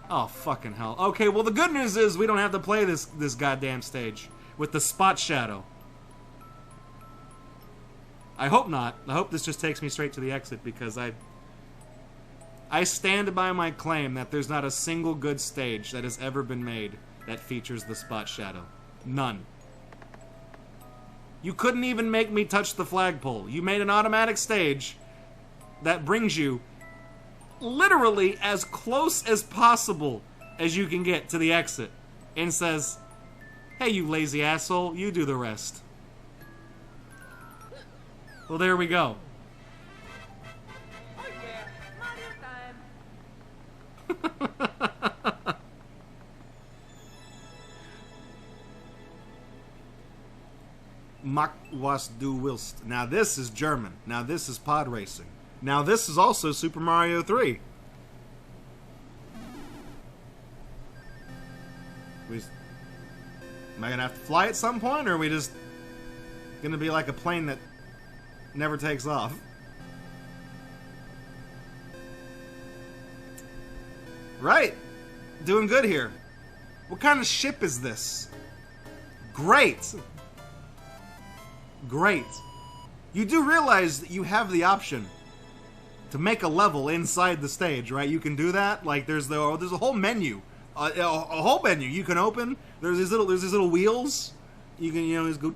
Oh, fucking hell. Okay, well the good news is we don't have to play this goddamn stage with the spot shadow. I hope not. I hope this just takes me straight to the exit, because I stand by my claim that there's not a single good stage that has ever been made that features the spot shadow. None. You couldn't even make me touch the flagpole. You made an automatic stage that brings you literally as close as possible as you can get to the exit and says, hey, you lazy asshole, you do the rest. Well, there we go. Oh yeah, Mario time. Mach was du willst. Now this is German. Now this is pod racing. Now this is also Super Mario 3. Am I gonna have to fly at some point, or are we just gonna be like a plane that never takes off? Right. Doing good here. What kind of ship is this? Great. Great. You do realize that you have the option to make a level inside the stage, right? You can do that. Like there's a whole menu, a whole menu you can open. There's these little wheels. You can just go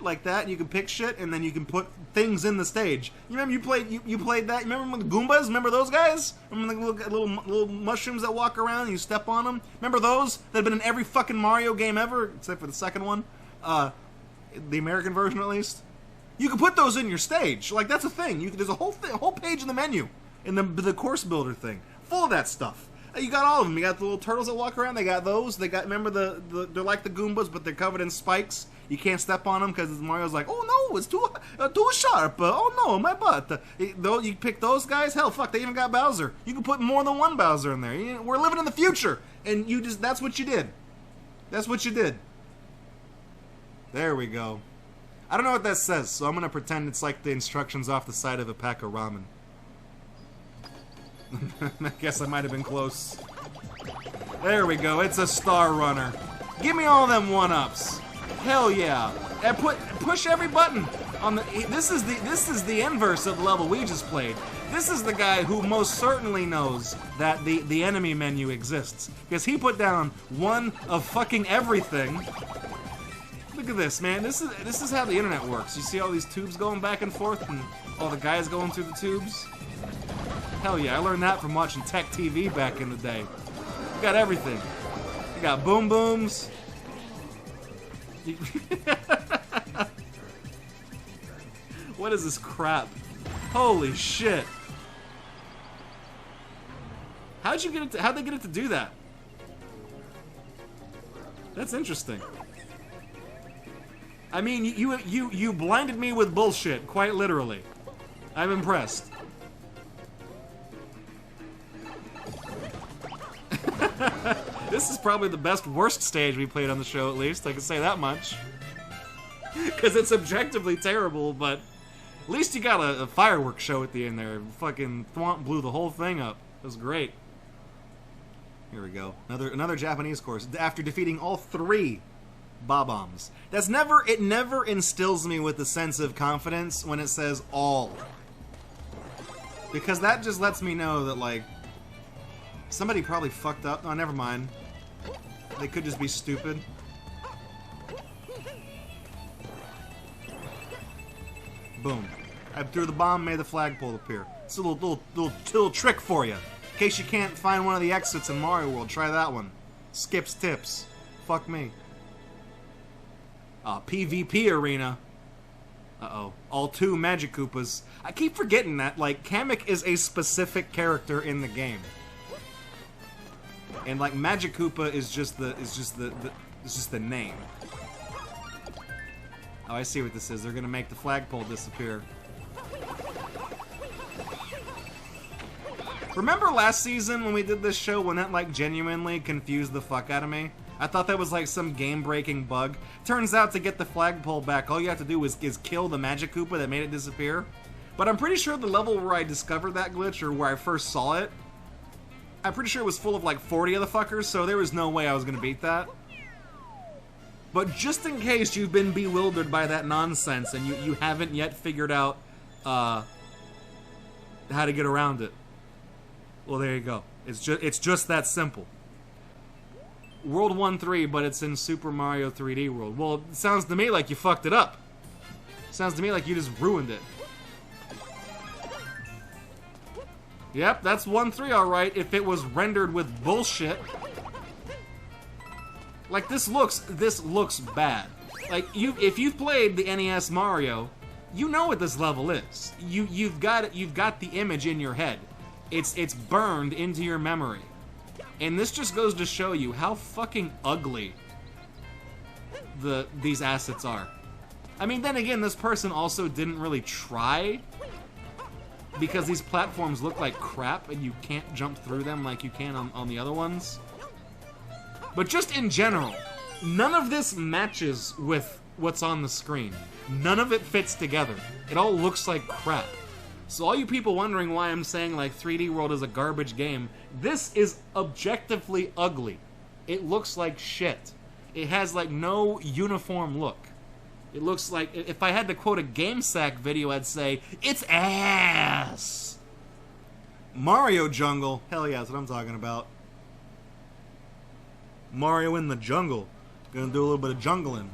like that. And you can pick shit, and then you can put things in the stage. You remember you played that? You remember the Goombas? Remember those guys? Remember the little mushrooms that walk around and you step on them? Remember those that have been in every fucking Mario game ever, except for the second one, the American version at least. You can put those in your stage. Like that's a thing. There's a whole page in the menu in the course builder thing, full of that stuff. You got all of them. You got the little turtles that walk around. They got those. They got, remember they're like the Goombas, but they're covered in spikes. You can't step on them because Mario's like, oh no, it's too sharp. Oh no, my butt. You pick those guys. Hell, fuck, they even got Bowser. You can put more than one Bowser in there. We're living in the future, and that's what you did. That's what you did. There we go. I don't know what that says, so I'm gonna pretend it's like the instructions off the side of a pack of ramen. I guess I might have been close. There we go. It's a Star Runner. Give me all them one-ups. Hell yeah. And push every button on the. This is the inverse of the level we just played. This is the guy who most certainly knows that the enemy menu exists, because he put down one of fucking everything. Look at this, man. This is how the internet works. You see all these tubes going back and forth, and all the guys going through the tubes. Hell yeah, I learned that from watching Tech TV back in the day. You got everything. You got boom booms. What is this crap? Holy shit. How'd they get it to do that? That's interesting. I mean, you blinded me with bullshit, quite literally. I'm impressed. This is probably the worst stage we played on the show, at least. I can say that much. Because it's objectively terrible, but at least you got a fireworks show at the end there. Fucking Thwomp blew the whole thing up. It was great. Here we go. Another Japanese course. After defeating all 3 Bob-ombs. It never instills me with a sense of confidence when it says all. Because that just lets me know that, like, somebody probably fucked up. Oh, never mind. They could just be stupid. Boom. I threw the bomb, made the flagpole appear. It's a little trick for you. In case you can't find one of the exits in Mario World, try that one. Skips tips. Fuck me. PvP arena. Uh-oh. All 2 Magic Koopas. I keep forgetting that, like, Kamek is a specific character in the game. And like Magic Koopa is just the name. Oh, I see what this is. They're gonna make the flagpole disappear. Remember last season when we did this show when that like genuinely confused the fuck out of me? I thought that was like some game-breaking bug. Turns out to get the flagpole back, all you have to do is kill the Magic Koopa that made it disappear. But I'm pretty sure the level where I discovered that glitch, or where I first saw it, I'm pretty sure it was full of like 40 of the fuckers, so there was no way I was gonna beat that. But just in case you've been bewildered by that nonsense and you haven't yet figured out how to get around it, well, there you go. It's just that simple. World 1-3, but it's in Super Mario 3D World. Well, it sounds to me like you fucked it up. Sounds to me like you just ruined it. Yep, that's 1-3 alright, if it was rendered with bullshit. Like, this looks bad. Like, if you've played the NES Mario, you know what this level is. You've got the image in your head. It's burned into your memory. And this just goes to show you how fucking ugly these assets are. I mean, then again, this person also didn't really try, because these platforms look like crap and you can't jump through them like you can on the other ones. But just in general, none of this matches with what's on the screen. None of it fits together. It all looks like crap. So all you people wondering why I'm saying like 3D World is a garbage game, this is objectively ugly. It looks like shit. It has like no uniform look. It looks like, if I had to quote a GameSack video, I'd say, it's ass! Mario Jungle. Hell yeah, that's what I'm talking about. Mario in the jungle. Gonna do a little bit of jungling.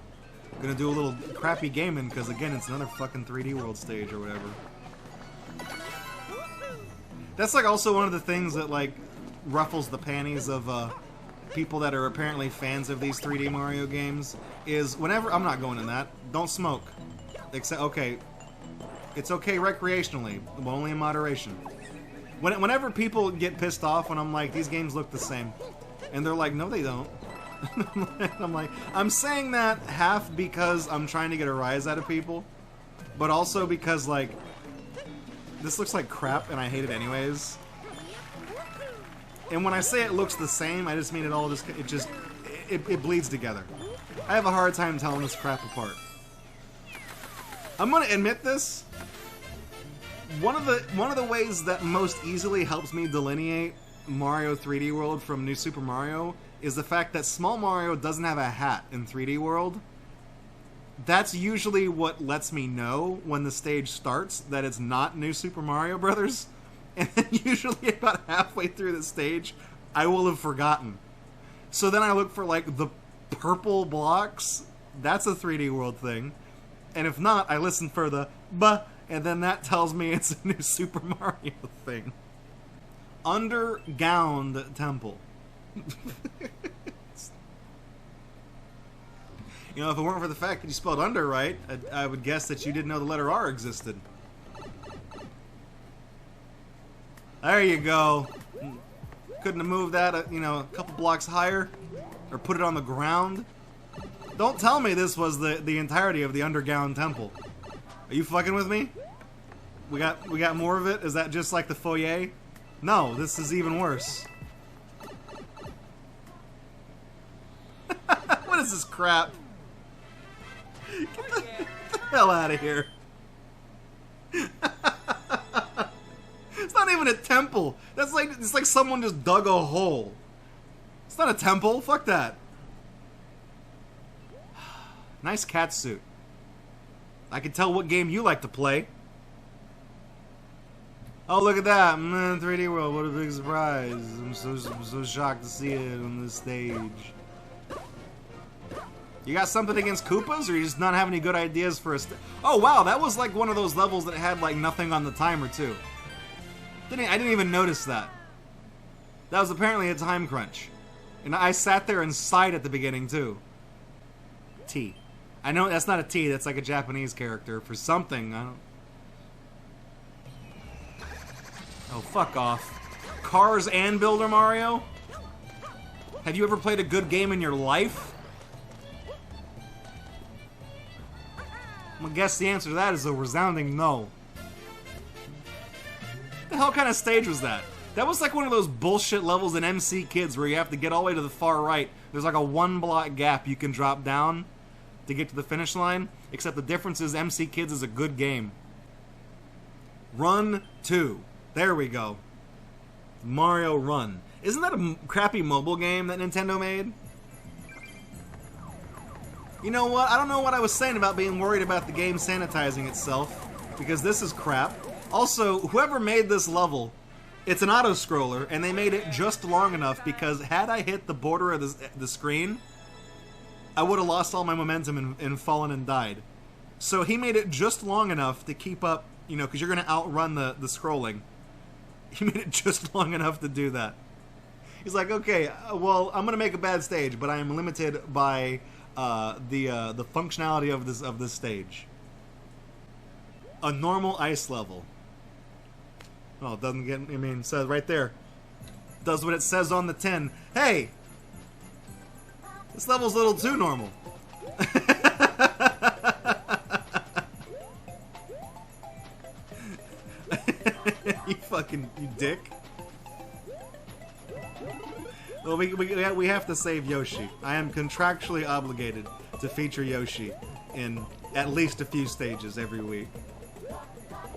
Gonna do a little crappy gaming, because again, it's another fucking 3D World stage or whatever. That's like also one of the things that like ruffles the panties of people that are apparently fans of these 3D Mario games, is whenever, I'm not going in that, don't smoke. Except, okay, it's okay recreationally, but only in moderation. Whenever people get pissed off when I'm like, these games look the same, and they're like, no they don't. I'm like, I'm saying that half because I'm trying to get a rise out of people, but also because like, this looks like crap and I hate it anyways. And when I say it looks the same, I just mean it bleeds together. I have a hard time telling this crap apart. I'm gonna admit this. One of the ways that most easily helps me delineate Mario 3D World from New Super Mario is the fact that Small Mario doesn't have a hat in 3D World. That's usually what lets me know when the stage starts that it's not New Super Mario Brothers. And then usually about halfway through the stage, I will have forgotten. So then I look for like the purple blocks. That's a 3D World thing. And if not, I listen for the "buh," and then that tells me it's a New Super Mario thing. Undergowned Temple. You know, if it weren't for the fact that you spelled under right, I would guess that you didn't know the letter R existed. There you go. Couldn't have moved that, you know, a couple blocks higher, or put it on the ground. Don't tell me this was the entirety of the Underground Temple. Are you fucking with me? We got more of it? Is that just like the foyer? No, this is even worse. What is this crap? Get the hell out of here. It's not even a temple. That's like, it's like someone just dug a hole. It's not a temple. Fuck that. Nice cat suit. I can tell what game you like to play. Oh, look at that. 3D World, what a big surprise. I'm so shocked to see it on this stage. You got something against Koopas, or you just not have any good ideas for a Oh, wow, that was like one of those levels that had like nothing on the timer, too. I didn't even notice that. That was apparently a time crunch. And I sat there and sighed at the beginning, too. T. I know that's not a T, that's like a Japanese character for something. I don't... Oh, fuck off. Cars and Builder Mario? Have you ever played a good game in your life? I'm gonna guess the answer to that is a resounding no. What the hell kind of stage was that? That was like one of those bullshit levels in MC Kids where you have to get all the way to the far right. There's like a 1-block gap you can drop down to get to the finish line, except the difference is MC Kids is a good game. Run 2. There we go. Mario Run. Isn't that a crappy mobile game that Nintendo made? You know what? I don't know what I was saying about being worried about the game sanitizing itself, because this is crap. Also, whoever made this level, it's an auto-scroller, and they made it just long enough because had I hit the border of the screen, I would have lost all my momentum and fallen and died. So he made it just long enough to keep up, you know, because you're going to outrun the scrolling. He made it just long enough to do that. He's like, okay, well, I'm going to make a bad stage, but I am limited by the functionality of this stage. A normal ice level. Oh, it doesn't get, I mean, it says right there. Does what it says on the tin. Hey! This level's a little too normal. You dick. Well, we have to save Yoshi. I am contractually obligated to feature Yoshi in at least a few stages every week.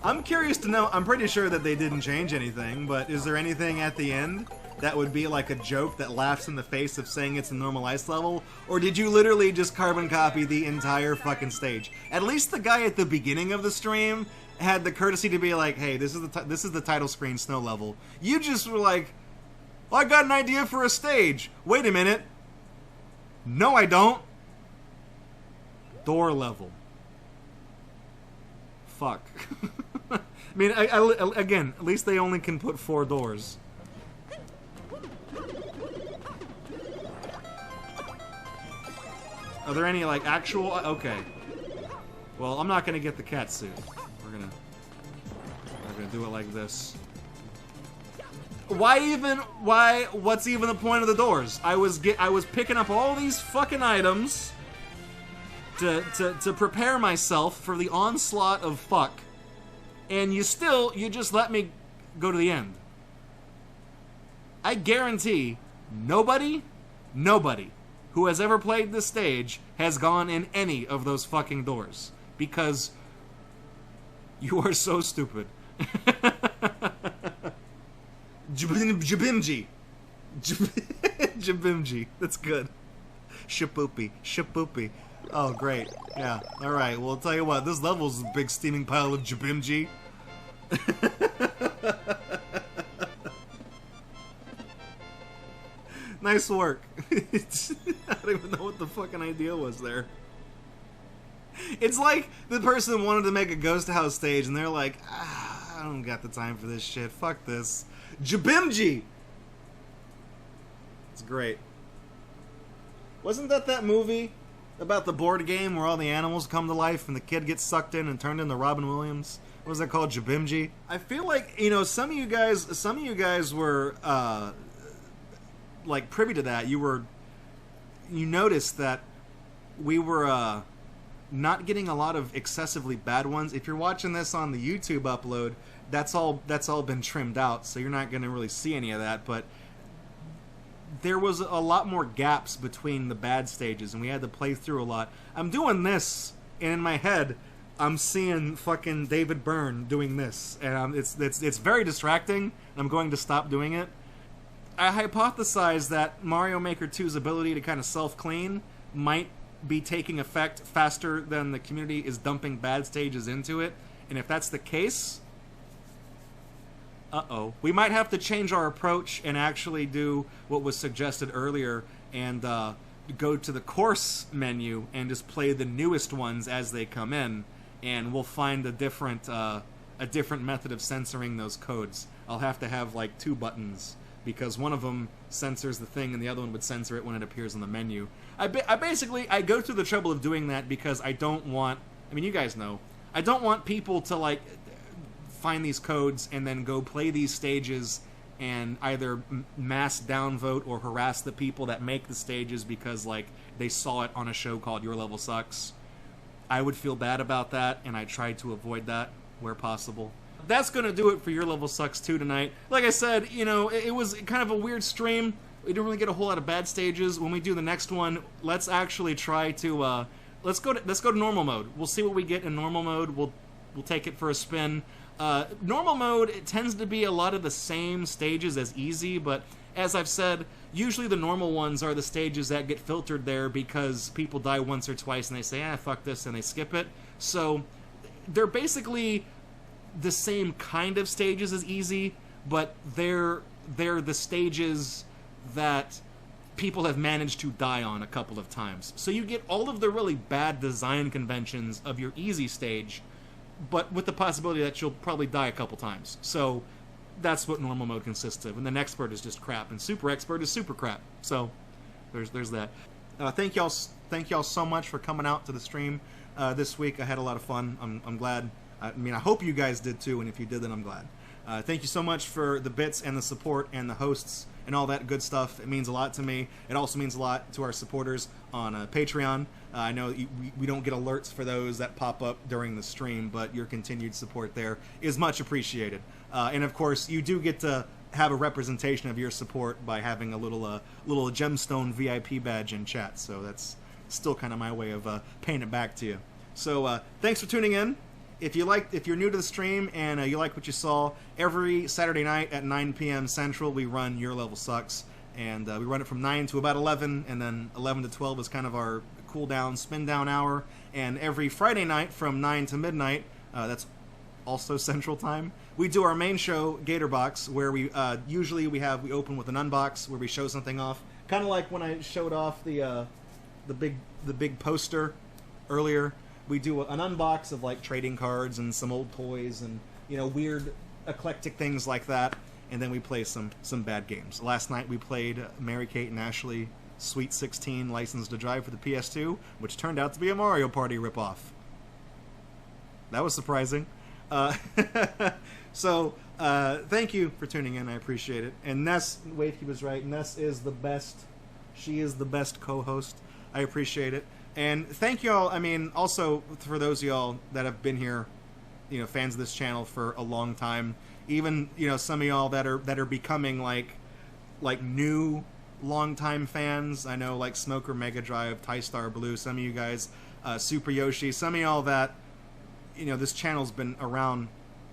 I'm curious to know, I'm pretty sure that they didn't change anything, but is there anything at the end that would be like a joke that laughs in the face of saying it's a normal ice level? Or did you literally just carbon copy the entire fucking stage? At least the guy at the beginning of the stream had the courtesy to be like, hey, this is the title screen snow level. You just were like, I got an idea for a stage. Wait a minute. No, I don't. Door level. Fuck. I mean, again, at least they only can put 4 doors. Are there any, like, actual... Okay. Well, I'm not gonna get the cat suit. We're gonna do it like this. What's even the point of the doors? I was picking up all these fucking items to prepare myself for the onslaught of fuck. And you just let me go to the end. I guarantee nobody who has ever played this stage has gone in any of those fucking doors. Because you are so stupid. Jabimji. Jabimji. That's good. Shapoopy. Shapoopy. Oh, great. Yeah. Alright, well, I'll tell you what. This level's a big steaming pile of Jabimji. Nice work. I don't even know what the fucking idea was there. It's like the person wanted to make a ghost house stage and they're like, I don't got the time for this shit. Fuck this. Jabimji! It's great. Wasn't that movie about the board game where all the animals come to life and the kid gets sucked in and turned into Robin Williams? What was that called? Jabimji? I feel like, you know, some of you guys were like privy to that. You noticed that we were not getting a lot of excessively bad ones. If you're watching this on the YouTube upload, that's all been trimmed out, so you're not going to really see any of that, but there was a lot more gaps between the bad stages, and we had to play through a lot. I'm doing this, and in my head, I'm seeing fucking David Byrne doing this, and it's very distracting, and I'm going to stop doing it. I hypothesize that Mario Maker 2's ability to kind of self-clean might be taking effect faster than the community is dumping bad stages into it, and if that's the case, we might have to change our approach and actually do what was suggested earlier and go to the course menu and just play the newest ones as they come in, and we'll find a different method of censoring those codes. I'll have to have like 2 buttons, because one of them censors the thing and the other one would censor it when it appears on the menu. I go through the trouble of doing that because I don't want, I mean, you guys know, I don't want people to like find these codes and then go play these stages and either mass downvote or harass the people that make the stages because like they saw it on a show called Your Level Sucks. I would feel bad about that, and I try to avoid that where possible. That's going to do it for Your Level Sucks 2 tonight. Like I said, you know, it was kind of a weird stream. We didn't really get a whole lot of bad stages. When we do the next one, let's actually try to let's go to normal mode. We'll see what we get in normal mode. We'll take it for a spin. Normal mode, it tends to be a lot of the same stages as easy, but as I've said, usually the normal ones are the stages that get filtered there because people die once or twice and they say, fuck this, and they skip it. So they're basically the same kind of stages as easy, but they're the stages that people have managed to die on a couple of times. So you get all of the really bad design conventions of your easy stage, but with the possibility that you'll probably die a couple times. So that's what normal mode consists of. And then expert is just crap, and super expert is super crap. So there's that. Thank y'all so much for coming out to the stream this week. I had a lot of fun. I'm glad. I mean, I hope you guys did too, and if you did, then I'm glad. Thank you so much for the bits and the support and the hosts and all that good stuff. It means a lot to me. It also means a lot to our supporters on Patreon. I know we don't get alerts for those that pop up during the stream, but your continued support there is much appreciated. And of course, you do get to have a representation of your support by having a little gemstone VIP badge in chat. So that's still kind of my way of paying it back to you. So thanks for tuning in. If you're new to the stream and you like what you saw, every Saturday night at 9 p.m. Central, we run Your Level Sucks, and we run it from 9 to about 11, and then 11 to 12 is kind of our cool down, spin down hour. And every Friday night from 9 to midnight, that's also Central Time, we do our main show, Gatorbox, where we usually we open with an unbox where we show something off, kind of like when I showed off the big poster earlier. We do an unbox of like trading cards and some old toys and, you know, weird eclectic things like that, and then we play some bad games. Last night we played Mary-Kate and Ashley Sweet 16 License to Drive for the PS2, which turned out to be a Mario Party ripoff. That was surprising. So thank you for tuning in. I appreciate it. And Ness, wait, he was right. Ness is the best. She is the best co-host. I appreciate it. And thank y'all, I mean, also for those of y'all that have been here, you know, fans of this channel for a long time, even, you know, some of y'all that are becoming like new longtime fans. I know like Smoker Mega Drive, Ty Star Blue, some of you guys, Super Yoshi, some of y'all that, you know, this channel's been around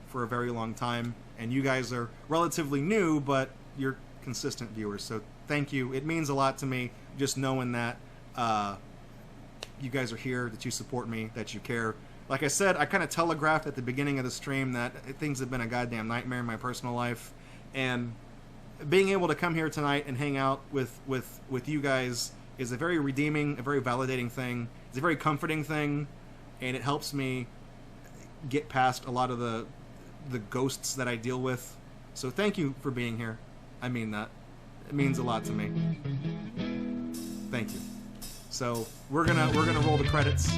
for a very long time, and you guys are relatively new, but you're consistent viewers, so thank you. It means a lot to me just knowing that you guys are here, that you support me, that you care. Like I said, I kind of telegraphed at the beginning of the stream that things have been a goddamn nightmare in my personal life, and being able to come here tonight and hang out with you guys is a very redeeming, a very validating thing. It's a very comforting thing, and it helps me get past a lot of the ghosts that I deal with. So thank you for being here. I mean that. It means a lot to me. Thank you. So we're gonna roll the credits.